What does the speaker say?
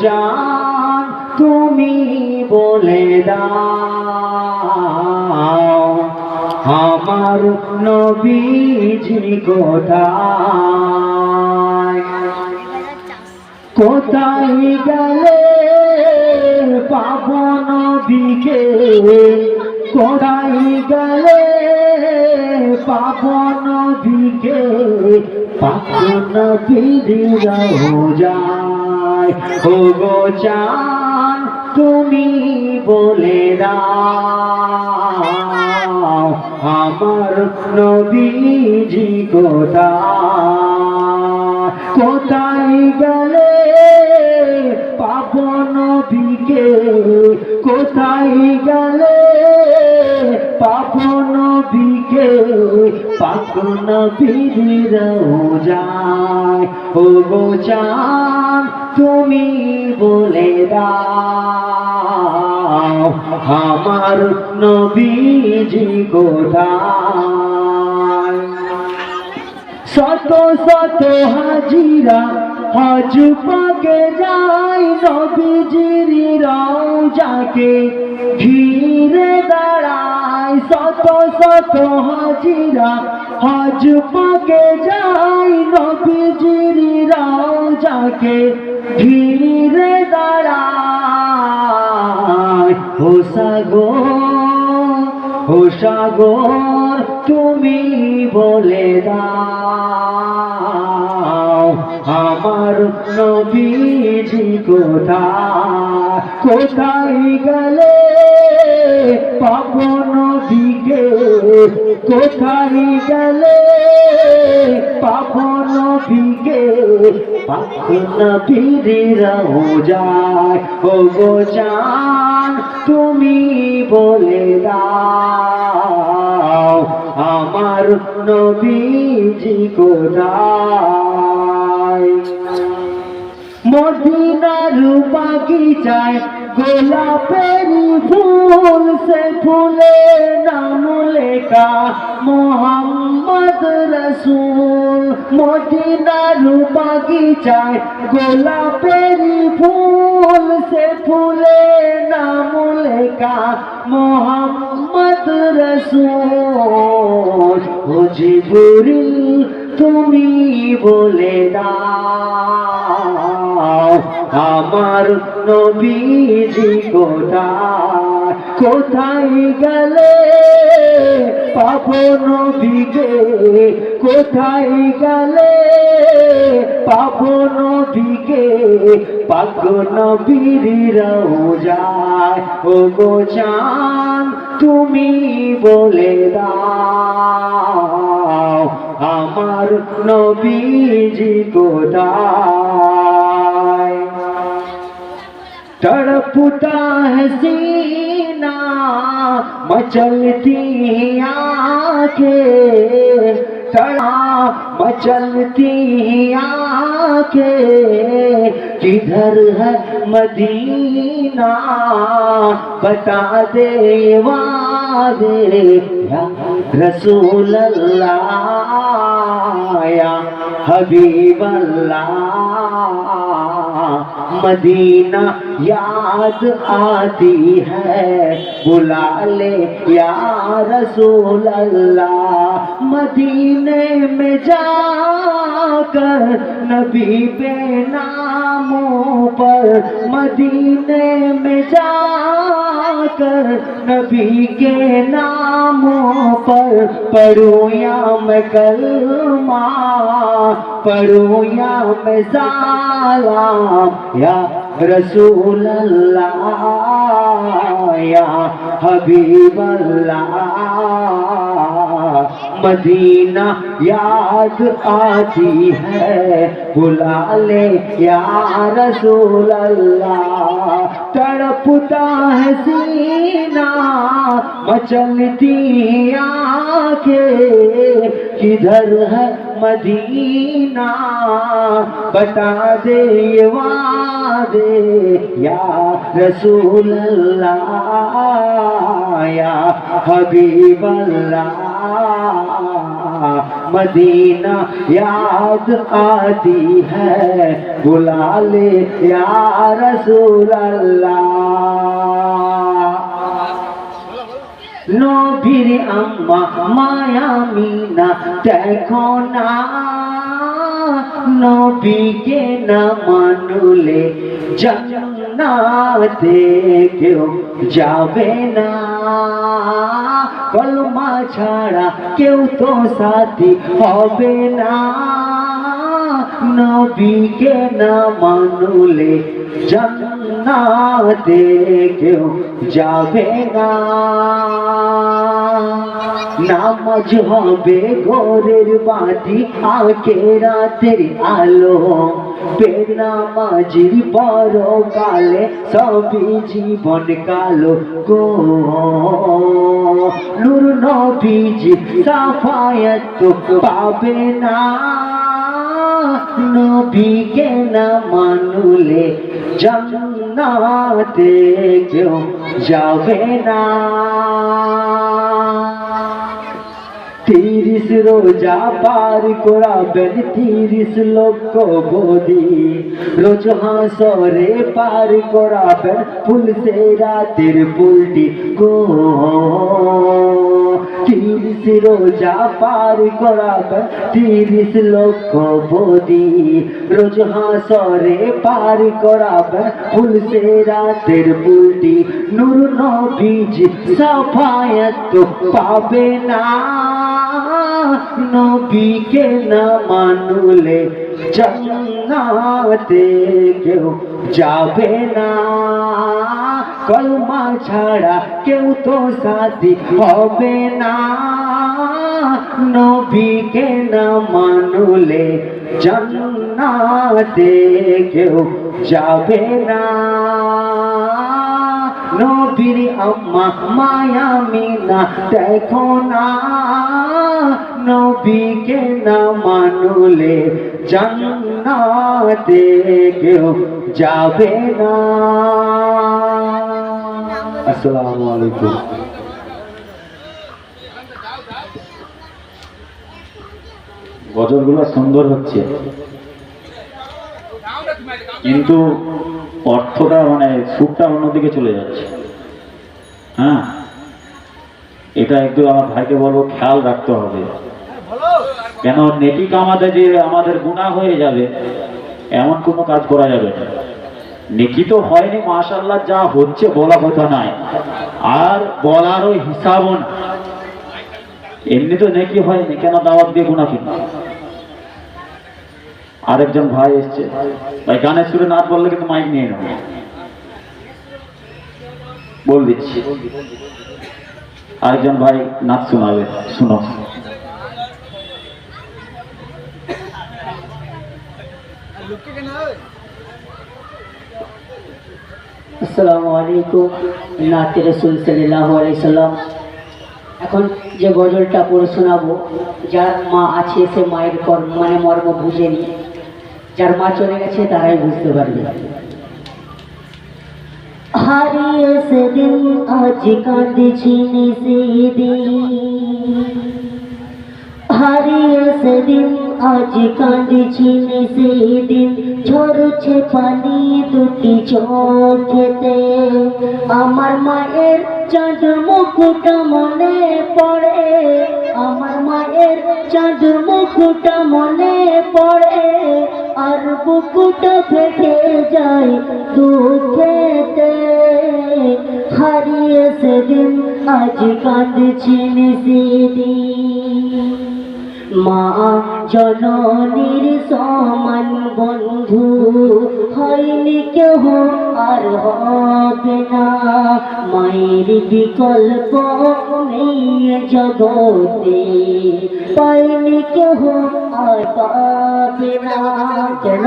চাঁদ তুমি বলে দাও আমার নবীজি কোথায় কোথায় গেলে পাবো নবীকে কোথায় গেলে পাবো নবীকে পাবো নবীর রওজায় ওগো চাঁদ তুমি বলে দাও আমার নবীজি কোথায় কোথায় গেলে পাবো নবীকে কোথায় গেলে পাবো নবীকে পাবো নবীর রওজায় ওগো চাঁদ তুমি বলে দাও আমার নবীজি কোথায় শত শত হাজিরা হজ পাকে যায় নবীজির রওজাকে ঘিরে দাঁড়ায় শত শত হাজিরা হজ পাকে যায় নবীজির রওজাকে ঘিরে দাঁড়ায় ও সাগর তুমি বলে দাও আমার নবীজি কোথায় কোথায় গেলে পাবো নবীকে কোথায় গেলে পাবো নবীকে পাবো নবীর রওজায় ওগো চাঁদ তুমি বলে দাও আমার নবীজি কোথায় মদিনার বাগিচায় গোলাপের ফুল সে ফুলে নাম লেখা মোহাম্মদ রসুল মদিনার বাগিচায় গোলাপের ফুল সে ফুলে নাম লেখা মোহাম্মদ রসুল ও জিবরিল তুমি বলে দাও আমার নবীজি কোথায় কোথায় গেলে পাবো নবীকে কোথায় গেলে পাবো নবীকে পাবো নবীর রওজায় ওগো চাঁদ তুমি বলে দাও আমার নবীজি কোথায় तड़पता है सीना मचलती आंखें मचलती आंखें किधर है मदीना बता दे वादे या रसूल अल्लाह या हबीब अल्लाह मदीना याद आती है बुला ले या रसूल अल्लाह मदीने में जाकर नबी पे नामों पर मदीने में जाकर नबी के नामों पर पढ़ूं या मैं कलमा पढ़ूं या मैं सलाम या रसूल अल्लाह या हबीब अल्लाह मदीना याद आती है बुला ले या रसूल अल्लाह तड़पता है सीना मचलती आंखें किधर है मदीना बता दे ये वादे या रसूल अल्लाह या हबीब अल्लाह मदीना याद आती है, बुला ले या रसूल अल्लाह। নবীর আম্মা মায়া মিনা দেখো না, নবীকে না মানলে জান্নাতে কেউ যাবে না। কলমা ছাড়া কেউ তো সাথী হবে না, নবীকে না মানলে জান্নাতে কেউ যাবে না। নামাজ হবে ঘরের বাতি আখিরাতের আলো, বেনামাজির পরকালে সবই জীবন কালো গো। নূর নবীজি সাফায়াত পাবে না, নবীকে না মানলে জান্নাতে কেউ যাবে না। 30 রোজা পার করাবেন 30 লক্ষ বদি, রোজ হাসরে পার করাবেন ফুল সে রাতের পুলটি গো। 30 রোজা পার করাবেন 30 লক্ষ বদি, রোজ হাসরে পার করাবেন ফুল সে রাতের পুলটি। নূর নবীজি সাফায়াত পাবে না, নবীকে না মানলে জান্নাতে কেউ যাবে না। কলমা ছাড়া কেউ তো সাথী হবে না, নবীকে না মানলে জান্নাতে কেউ যাবে না। নবীর আম্মা মায়া মিনা দেখো না, নবীকে না মানলে জান্নাতে কেউ যাবে না। আসসালামু আলাইকুম। গজলগুলো সুন্দর হচ্ছে, কিন্তু অর্থটা মানে সুরটা অন্যদিকে চলে যাচ্ছে। হ্যাঁ, এটা একটু আমার ভাইকে বলবো খেয়াল রাখতে হবে, কেন নেকি কামাতে যে আমাদের গুনাহ হয়ে যাবে এমন কোনো কাজ করা যাবে না। নেকি তো হয়নি মাশাআল্লাহ, যা হচ্ছে বলা কথা নয়, আর বলারও হিসাবও না। এমনি তো নেকি হয়নি, কেন দাওয়াত দিয়ে গুনাহ কিনা। আরেকজন ভাই এসছে, ভাই গানের সুরে নাচ বললে কিন্তু মাইক নিয়ে নেব, বল দিচ্ছি। আরেকজন ভাই নাচ শোনাবে, শুনো। আসসালামু আলাইকুম। নাতে রাসূল সাল্লাল্লাহু আলাইহি সাল্লাম। এখন যে গজলটা পড়ে শোনাবো, যার মা আছে সে মায়ের মানে মর্ম বুঝেনি, যার মা চলে গেছে তারাই বুঝতে পারবে। হারিয়ে সেদিন আজ কাঁদছি সেদিন, হারিয়ে সেদিন আজ কাঁদছি সেদিন, ঝরছে পানি দুটি চোখেতে। আমার মায়ের চাঁদ মুখটা মনে পড়ে, আমার মায়ের চাঁদ মুখটা মনে পড়ে, আর বুকুটা ফেটে যায় দুঃখেতে। হারিয়ে সেদিন আজ কাঁদছি সেদিন। মা জননীর সমান বন্ধু হয়নি কেহ আর হবে না, মায়ের বিকল্প নেই জগতে, পায়নি কেহ আর পাবে না। কেন?